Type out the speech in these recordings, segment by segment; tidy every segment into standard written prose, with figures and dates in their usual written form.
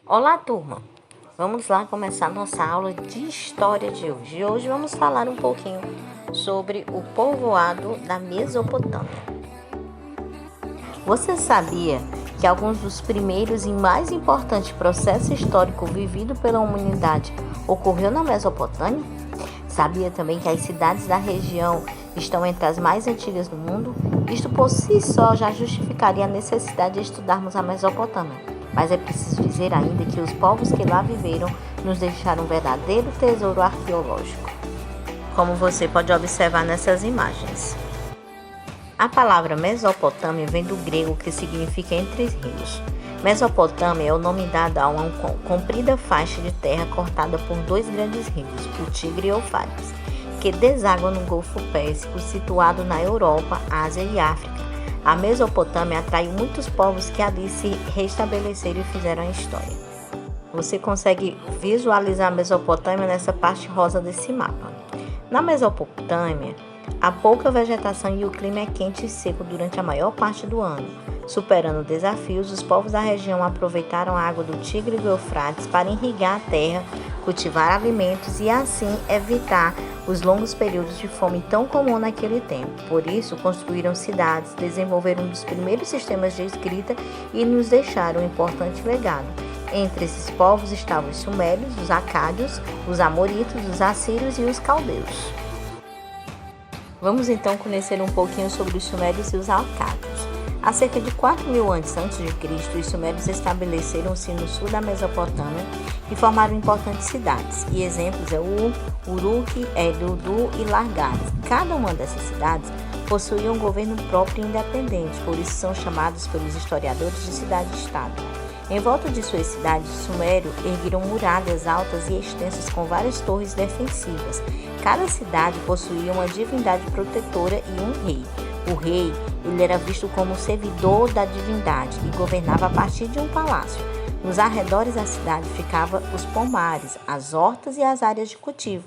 Olá, turma! Vamos lá começar nossa aula de história de hoje. Hoje vamos falar um pouquinho sobre o povoado da Mesopotâmia. Você sabia que alguns dos primeiros e mais importantes processos históricos vividos pela humanidade ocorreu na Mesopotâmia? Sabia também que as cidades da região estão entre as mais antigas do mundo? Isto por si só já justificaria a necessidade de estudarmos a Mesopotâmia. Mas é preciso dizer ainda que os povos que lá viveram nos deixaram um verdadeiro tesouro arqueológico, como você pode observar nessas imagens. A palavra Mesopotâmia vem do grego, que significa entre rios. Mesopotâmia é o nome dado a uma comprida faixa de terra cortada por dois grandes rios, o Tigre e o Eufrates, que desaguam no Golfo Pérsico, situado na Europa, Ásia e África. A Mesopotâmia atraiu muitos povos que ali se restabeleceram e fizeram a história. Você consegue visualizar a Mesopotâmia nessa parte rosa desse mapa. Na Mesopotâmia, há pouca vegetação e o clima é quente e seco durante a maior parte do ano. Superando desafios, os povos da região aproveitaram a água do Tigre e do Eufrates para irrigar a terra, cultivar alimentos e assim evitar os longos períodos de fome tão comum naquele tempo. Por isso, construíram cidades, desenvolveram um dos primeiros sistemas de escrita e nos deixaram um importante legado. Entre esses povos estavam os sumérios, os acádios, os amoritas, os assírios e os caldeus. Vamos então conhecer um pouquinho sobre os sumérios e os acádios. Há cerca de 4.000 a.C., os sumérios estabeleceram-se no sul da Mesopotâmia e formaram importantes cidades. E exemplos é o Uruk, Eridu e Largate. Cada uma dessas cidades possuía um governo próprio e independente, por isso são chamados pelos historiadores de cidade-estado. Em volta de suas cidades, os sumérios ergueram muralhas altas e extensas com várias torres defensivas. Cada cidade possuía uma divindade protetora e um rei. O rei, ele era visto como o servidor da divindade e governava a partir de um palácio. Nos arredores da cidade ficavam os pomares, as hortas e as áreas de cultivo.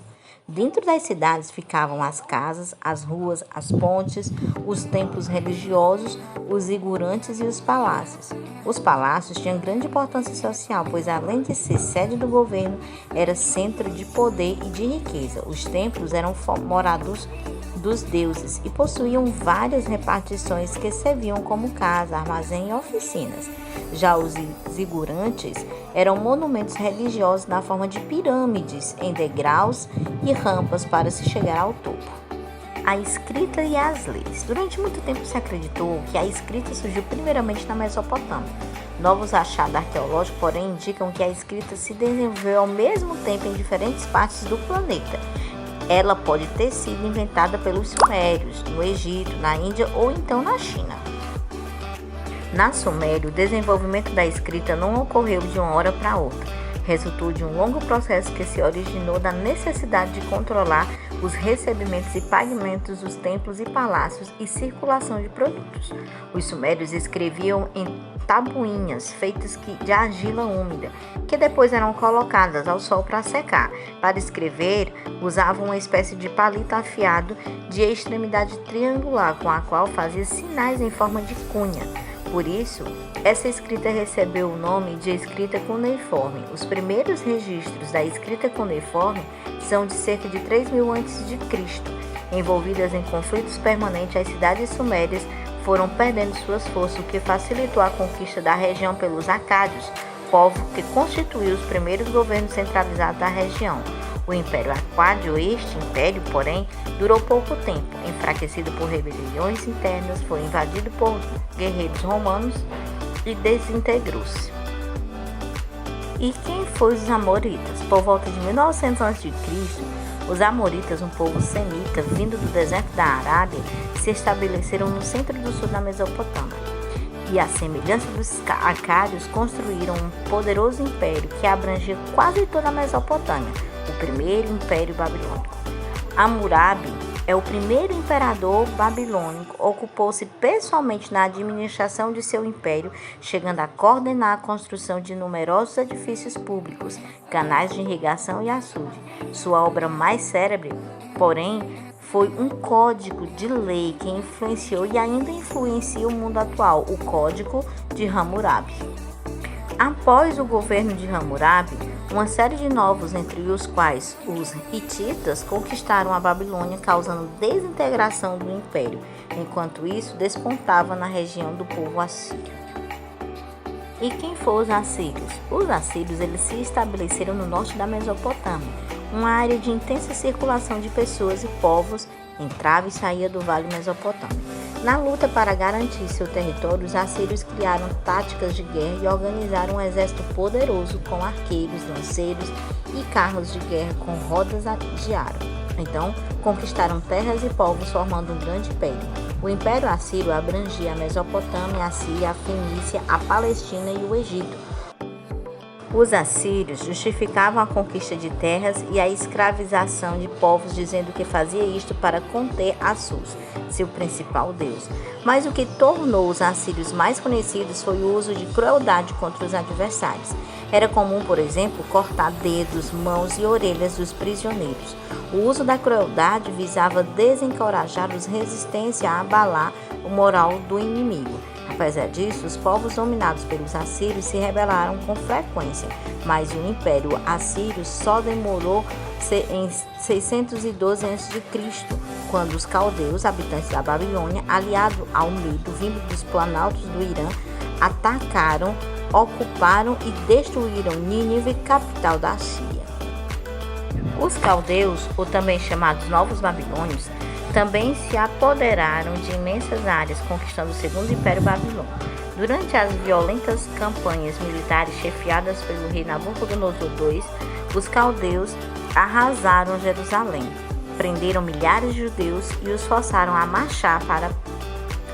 Dentro das cidades ficavam as casas, as ruas, as pontes, os templos religiosos, os zigurantes e os palácios. Os palácios tinham grande importância social, pois além de ser sede do governo, era centro de poder e de riqueza. Os templos eram morados dos deuses e possuíam várias repartições que serviam como casa, armazém e oficinas. Já os zigurantes eram monumentos religiosos na forma de pirâmides em degraus e rampas para se chegar ao topo. A escrita e as leis. Durante muito tempo se acreditou que a escrita surgiu primeiramente na Mesopotâmia. Novos achados arqueológicos, porém, indicam que a escrita se desenvolveu ao mesmo tempo em diferentes partes do planeta. Ela pode ter sido inventada pelos sumérios, no Egito, na Índia ou então na China. Na Suméria, o desenvolvimento da escrita não ocorreu de uma hora para outra. Resultou de um longo processo que se originou da necessidade de controlar os recebimentos e pagamentos dos templos e palácios e circulação de produtos. Os sumérios escreviam em tabuinhas feitas de argila úmida, que depois eram colocadas ao sol para secar. Para escrever, usavam uma espécie de palito afiado de extremidade triangular, com a qual fazia sinais em forma de cunha. Por isso, essa escrita recebeu o nome de escrita cuneiforme. Os primeiros registros da escrita cuneiforme são de cerca de 3.000 a.C. Envolvidas em conflitos permanentes, as cidades sumérias foram perdendo suas forças, o que facilitou a conquista da região pelos acádios, povo que constituiu os primeiros governos centralizados da região. O Império Aquádio, este império, porém, durou pouco tempo. Enfraquecido por rebeliões internas, foi invadido por guerreiros romanos e desintegrou-se. E quem foram os amoritas? Por volta de 1900 a.C., os amoritas, um povo semita vindo do deserto da Arábia, se estabeleceram no centro do sul da Mesopotâmia. E, à semelhança dos acádios, construíram um poderoso império que abrangia quase toda a Mesopotâmia, o primeiro império babilônico. Hammurabi é o primeiro imperador babilônico, ocupou-se pessoalmente na administração de seu império, chegando a coordenar a construção de numerosos edifícios públicos, canais de irrigação e açude. Sua obra mais célebre, porém, foi um código de lei que influenciou e ainda influencia o mundo atual, o Código de Hammurabi. Após o governo de Hammurabi, uma série de novos, entre os quais os hititas, conquistaram a Babilônia, causando desintegração do império. Enquanto isso, despontava na região do povo assírio. E quem foram os assírios? Os assírios eles se estabeleceram no norte da Mesopotâmia, uma área de intensa circulação de pessoas e povos, entrava e saía do Vale Mesopotâmico. Na luta para garantir seu território, os assírios criaram táticas de guerra e organizaram um exército poderoso com arqueiros, lanceiros e carros de guerra com rodas de aro. Então, conquistaram terras e povos, formando um grande império. O Império Assírio abrangia a Mesopotâmia, a Síria, a Fenícia, a Palestina e o Egito. Os assírios justificavam a conquista de terras e a escravização de povos, dizendo que fazia isto para conter Assus, seu principal deus. Mas o que tornou os assírios mais conhecidos foi o uso de crueldade contra os adversários. Era comum, por exemplo, cortar dedos, mãos e orelhas dos prisioneiros. O uso da crueldade visava desencorajar os resistentes a abalar o moral do inimigo. Apesar disso, os povos dominados pelos assírios se rebelaram com frequência, mas o Império Assírio só demorou em 612 a.C., quando os caldeus, habitantes da Babilônia, aliados ao Medo, vindo dos planaltos do Irã, atacaram, ocuparam e destruíram Nínive, capital da Síria. Os caldeus, ou também chamados Novos Babilônios, também se apoderaram de imensas áreas, conquistando o Segundo Império Babilônico. Durante as violentas campanhas militares chefiadas pelo rei Nabucodonosor II, os caldeus arrasaram Jerusalém, prenderam milhares de judeus e os forçaram a marchar para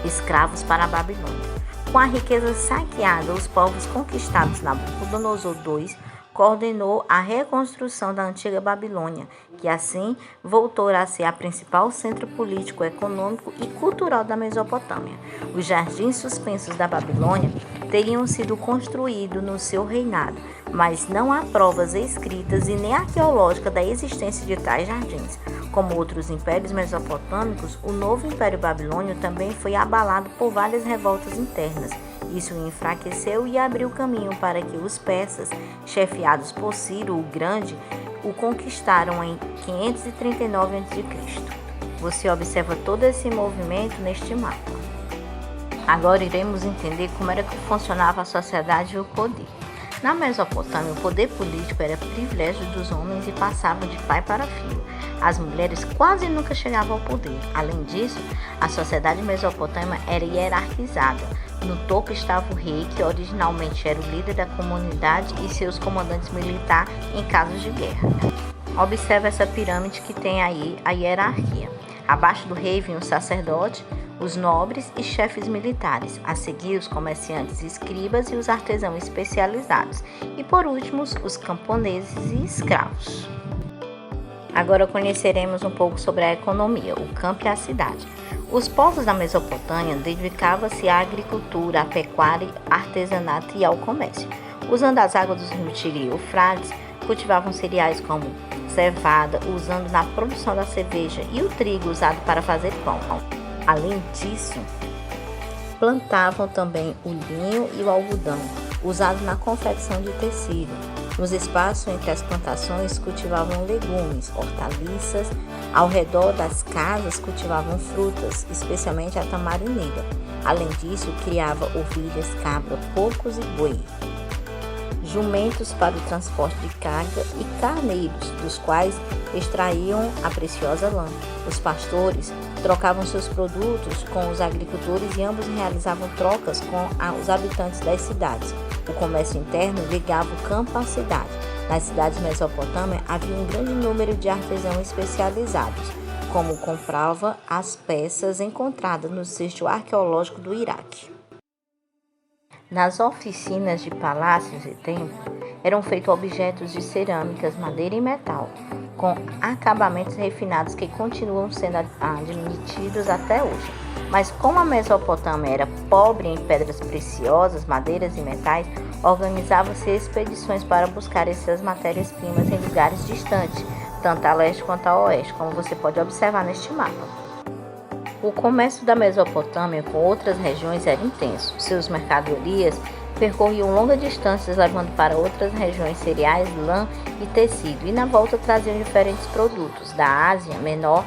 escravos para a Babilônia. Com a riqueza saqueada, os povos conquistados Nabucodonosor II coordenou a reconstrução da antiga Babilônia, que assim voltou a ser a principal centro político, econômico e cultural da Mesopotâmia. Os jardins suspensos da Babilônia teriam sido construídos no seu reinado, mas não há provas escritas e nem arqueológicas da existência de tais jardins. Como outros impérios mesopotâmicos, o novo Império Babilônio também foi abalado por várias revoltas internas. Isso o enfraqueceu e abriu caminho para que os persas, chefiados por Ciro o Grande, o conquistaram em 539 a.C. Você observa todo esse movimento neste mapa. Agora iremos entender como era que funcionava a sociedade e o poder. Na Mesopotâmia, o poder político era privilégio dos homens e passava de pai para filho. As mulheres quase nunca chegavam ao poder. Além disso, a sociedade mesopotâmica era hierarquizada. No topo estava o rei, que originalmente era o líder da comunidade, e seus comandantes militares em casos de guerra. Observe essa pirâmide que tem aí a hierarquia. Abaixo do rei vinha o sacerdote, os nobres e chefes militares, a seguir os comerciantes e escribas e os artesãos especializados, e por último os camponeses e escravos. Agora conheceremos um pouco sobre a economia, o campo e a cidade. Os povos da Mesopotâmia dedicavam-se à agricultura, à pecuária, artesanato e ao comércio. Usando as águas dos rios Tigre e Eufrates, cultivavam cereais como cevada, usando na produção da cerveja, e o trigo usado para fazer pão. Além disso, plantavam também o linho e o algodão, usados na confecção de tecido. Nos espaços entre as plantações, cultivavam legumes, hortaliças. Ao redor das casas, cultivavam frutas, especialmente a tamarineira. Além disso, criava ovelhas, cabras, porcos e boi, jumentos para o transporte de carga e carneiros, dos quais extraíam a preciosa lã. Os pastores trocavam seus produtos com os agricultores e ambos realizavam trocas com os habitantes das cidades. O comércio interno ligava o campo à cidade. Nas cidades mesopotâmicas havia um grande número de artesãos especializados, como comprava as peças encontradas no sítio arqueológico do Iraque. Nas oficinas de palácios e templos eram feitos objetos de cerâmicas, madeira e metal, com acabamentos refinados que continuam sendo admitidos até hoje. Mas como a Mesopotâmia era pobre em pedras preciosas, madeiras e metais, organizavam-se expedições para buscar essas matérias-primas em lugares distantes, tanto a leste quanto a oeste, como você pode observar neste mapa. O comércio da Mesopotâmia com outras regiões era intenso. Suas mercadorias percorriam longas distâncias levando para outras regiões cereais, lã e tecido, e na volta traziam diferentes produtos. Da Ásia Menor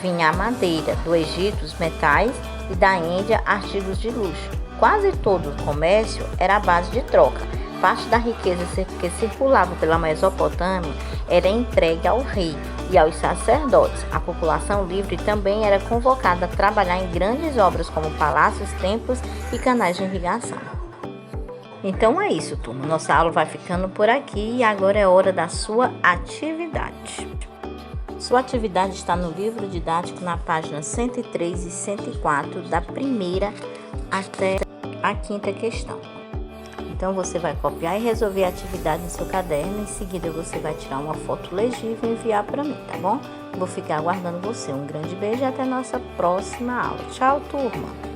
vinha a madeira, do Egito os metais e da Índia artigos de luxo. Quase todo o comércio era à base de troca. Parte da riqueza que circulava pela Mesopotâmia era entregue ao rei e aos sacerdotes. A população livre também era convocada a trabalhar em grandes obras como palácios, templos e canais de irrigação. Então é isso, turma. Nossa aula vai ficando por aqui e agora é hora da sua atividade. Sua atividade está no livro didático na página 103 e 104, da primeira até a quinta questão. Então você vai copiar e resolver a atividade no seu caderno. Em seguida você vai tirar uma foto legível e enviar para mim, tá bom? Vou ficar aguardando você. Um grande beijo e até a nossa próxima aula. Tchau, turma!